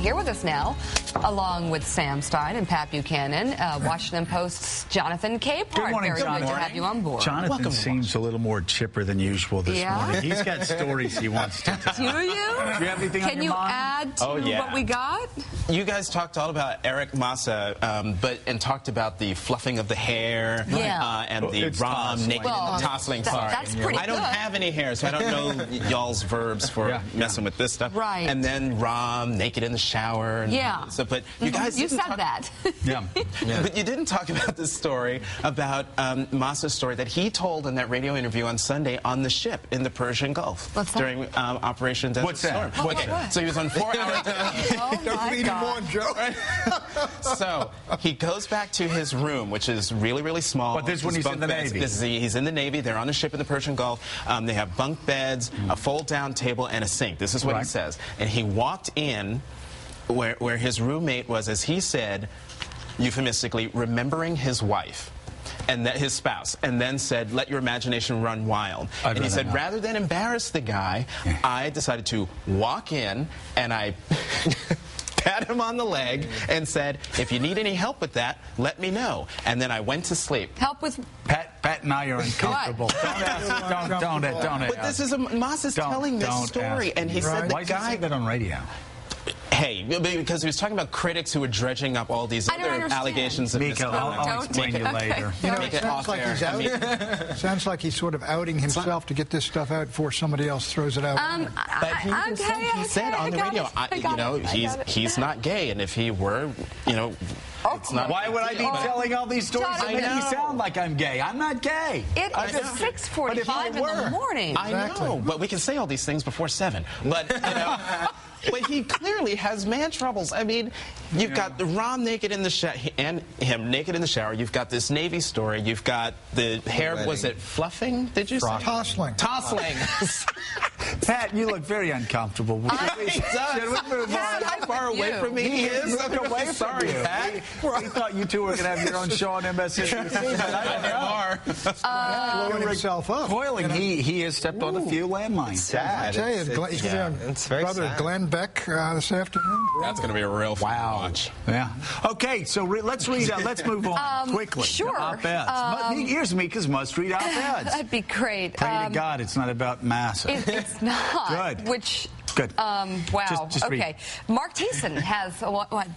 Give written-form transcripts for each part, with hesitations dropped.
here with us now, along with Sam Stein and Pat Buchanan, Washington Post's Jonathan Capehart. Good morning, Very Jonathan. good to have you on board. Jonathan seems a little more chipper than usual this morning. He's got stories he wants to tell. Do you? Do you have anything on your mind? Can you add to what we got? You guys talked all about Eric Massa, and talked about the fluffing of the hair and the Rom naked and tossling. That's pretty I don't have any hair, so I don't know y'all's verbs for messing with this stuff. Right. And then Rom naked in the shower. And so, but you guys you said that. But you didn't talk about this story about Massa's story that he told in that radio interview on Sunday on the ship in the Persian Gulf during Operation Desert Storm. What's that? So he was on 4 hours. Oh my God. So he goes back to his room, which is really, really small. But this is when he's in the Navy. He's in the Navy. They're on a ship in the Persian Gulf. They have bunk beds, a fold-down table, and a sink. This is what he says. And he walked in where his roommate was, as he said, euphemistically, remembering his wife. And that his spouse, and then said, let your imagination run wild. And he said, rather than embarrass the guy, I decided to walk in, and I pat him on the leg and said, if you need any help with that, let me know. And then I went to sleep. Help with... Pat and I are uncomfortable. Don't. But this is Moss is telling this story, and he said the Why guy... did he say that on radio? Hey, because he was talking about critics who were dredging up all these other allegations of Mika, I'll explain you later. You know, it sounds like he's out. Sounds like he's sort of outing himself to get this stuff out before somebody else throws it out. But he said on the radio, he's not gay, and if he were, it's not. Why would I be telling all these stories that make me sound like I'm gay? I'm not gay. It is 6:45 in the morning. I know, but we can say all these things before 7. But but he clearly has man troubles. I mean, you've got Rom naked in the shower and him naked in the shower. You've got this Navy story. You've got the hair. Was it fluffing? Did you say? Tossling. Pat, you look very uncomfortable. Should we move on? How far away from me he is? I'm away from you. Pat. We thought you two were going to have your own show on MSNBC, but I don't know. Blowing himself up. Coiling. He has stepped on a few landmines. Sad. I tell you, he's going to be on Brother Glenn Beck this afternoon. That's going to be a real fun watch. Yeah. Okay, so let's read. Let's move on quickly. Sure. Op-eds. Here's Mika's must-read op-eds. That'd be great. Pray to God it's not about Massa. It's not. Good. Which. Good. Wow. Just okay. Mark Thiessen has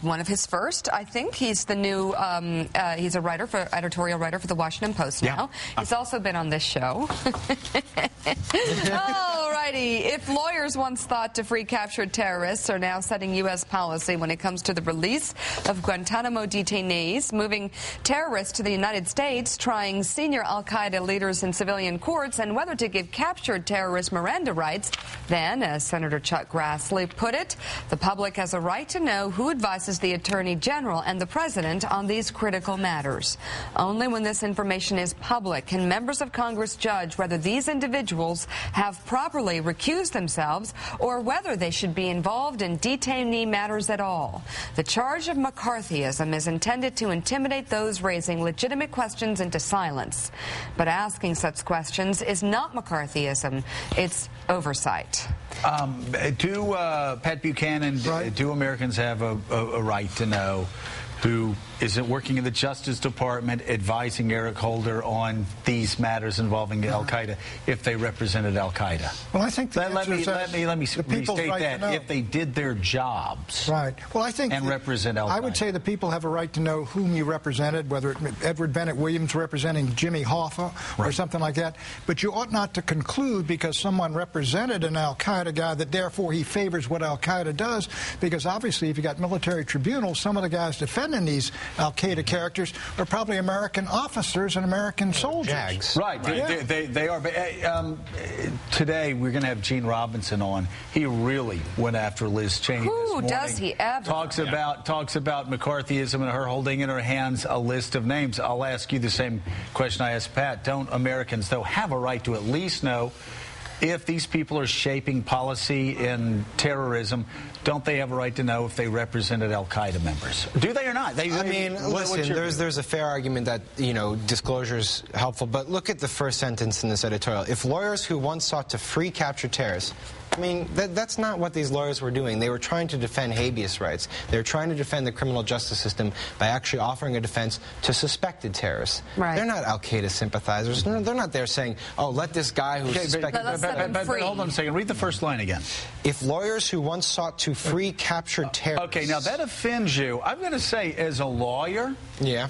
one of his first. I think he's the new. He's a editorial writer for the Washington Post now. He's also been on this show. Alrighty. If lawyers once thought to free captured terrorists are now setting U.S. policy when it comes to the release of Guantanamo detainees, moving terrorists to the United States, trying senior al-Qaeda leaders in civilian courts, and whether to give captured terrorists Miranda rights, then, as Senator Chuck Grassley put it, the public has a right to know who advises the Attorney General and the President on these critical matters. Only when this information is public can members of Congress judge whether these individuals have properly recused themselves or whether they should be involved in detainee matters at all. The charge of McCarthyism is intended to intimidate those raising legitimate questions into silence. But asking such questions is not McCarthyism, it's oversight. Pat Buchanan, do Americans have a right to know who isn't working in the Justice Department advising Eric Holder on these matters involving al-Qaeda if they represented al-Qaeda? Well, I think let me restate that. If they did their jobs, Well, I think and represent al-Qaeda. I would say the people have a right to know whom you represented, whether Edward Bennett Williams representing Jimmy Hoffa or something like that. But you ought not to conclude because someone represented an al-Qaeda guy that therefore he favors what al-Qaeda does, because obviously if you got military tribunals, some of the guys defending these al-Qaeda characters are probably American officers and American soldiers. Jags. Right, they are. But today we're going to have Gene Robinson on. He really went after Liz Cheney this morning. Does he ever? Talks about McCarthyism and her holding in her hands a list of names. I'll ask you the same question I asked Pat. Don't Americans, though, have a right to at least know if these people are shaping policy in terrorism? Don't they have a right to know if they represented al-Qaeda members? Do they or not? I mean, listen, there's a fair argument that, disclosure is helpful, but look at the first sentence in this editorial. If lawyers who once sought to free captured terrorists I mean, that's not what these lawyers were doing. They were trying to defend habeas rights. They were trying to defend the criminal justice system by actually offering a defense to suspected terrorists. Right. They're not al-Qaeda sympathizers. No, they're not there saying, oh, let this guy who's suspected... But hold on a second. Read the first line again. If lawyers who once sought to free captured terrorists... Okay, now that offends you. I'm going to say, as a lawyer... Yeah.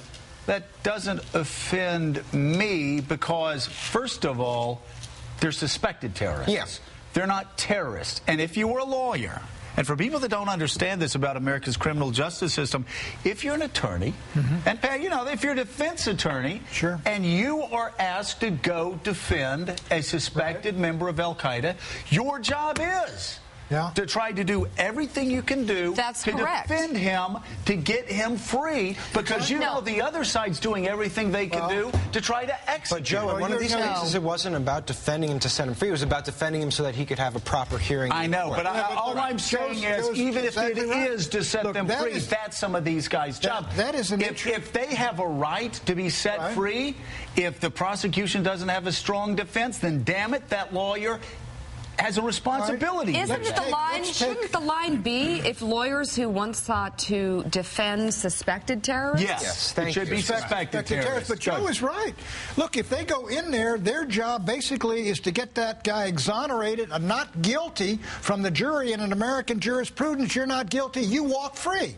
That doesn't offend me because, first of all, they're suspected terrorists. Yes. They're not terrorists. And if you were a lawyer, and for people that don't understand this about America's criminal justice system, if you're an attorney, and you know, if you're a defense attorney, sure, and you are asked to go defend a suspected member of Al-Qaeda, your job is to try to do everything you can do to defend him, to get him free, because you know the other side's doing everything they can do to try to execute. But Joe, in one of these cases, it wasn't about defending him to set him free. It was about defending him so that he could have a proper hearing. I know, but all I'm saying is, even if it is to set them free, that's some of these guys' job. That is an if they have a right to be set free, if the prosecution doesn't have a strong defense, then damn it, that lawyer has a responsibility. Isn't it the line? Shouldn't the line be if lawyers who once sought to defend suspected terrorists? Yes, it should be suspected terrorists. But Joe is right. Look, if they go in there, their job basically is to get that guy exonerated and not guilty from the jury. And in American jurisprudence, you're not guilty, you walk free.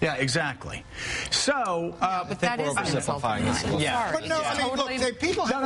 Yeah, exactly. So, but that is oversimplifying it. Yeah, but no, I mean, look, people have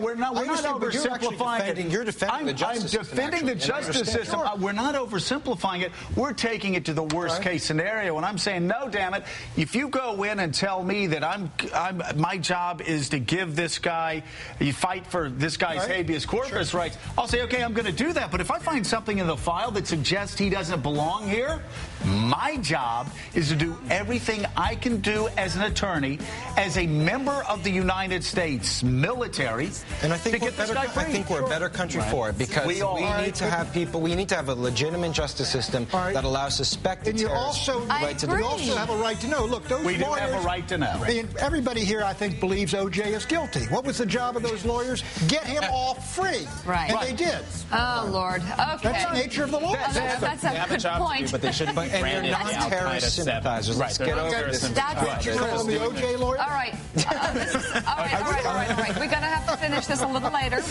we're not oversimplifying it. You're defending the justice system. I'm defending the justice system. We're not oversimplifying it. We're taking it to the worst case scenario, and I'm saying, no, damn it. If you go in and tell me that my job is to give this guy, you fight for this guy's habeas corpus rights, I'll say, okay, I'm going to do that. But if I find something in the file that suggests he doesn't belong here, my job is to do everything I can do as an attorney, as a member of the United States military, and I think to get this guy free. I think we're a better country for it, because we need to have people. We need to have a legitimate justice system that allows suspected terrorists the right to defend. You also have a right to know. Look, those lawyers. We do have a right to know. Everybody here, I think, believes O.J. is guilty. What was the job of those lawyers? Get him off free. Right. And they did. Oh, Lord. Okay. That's the nature of the law. That's a good point. But they shouldn't be branded non-terrorist sympathizers. Let's get over this. That's You're calling the O.J. lawyer? All right. All right. We're going to have to finish this a little later.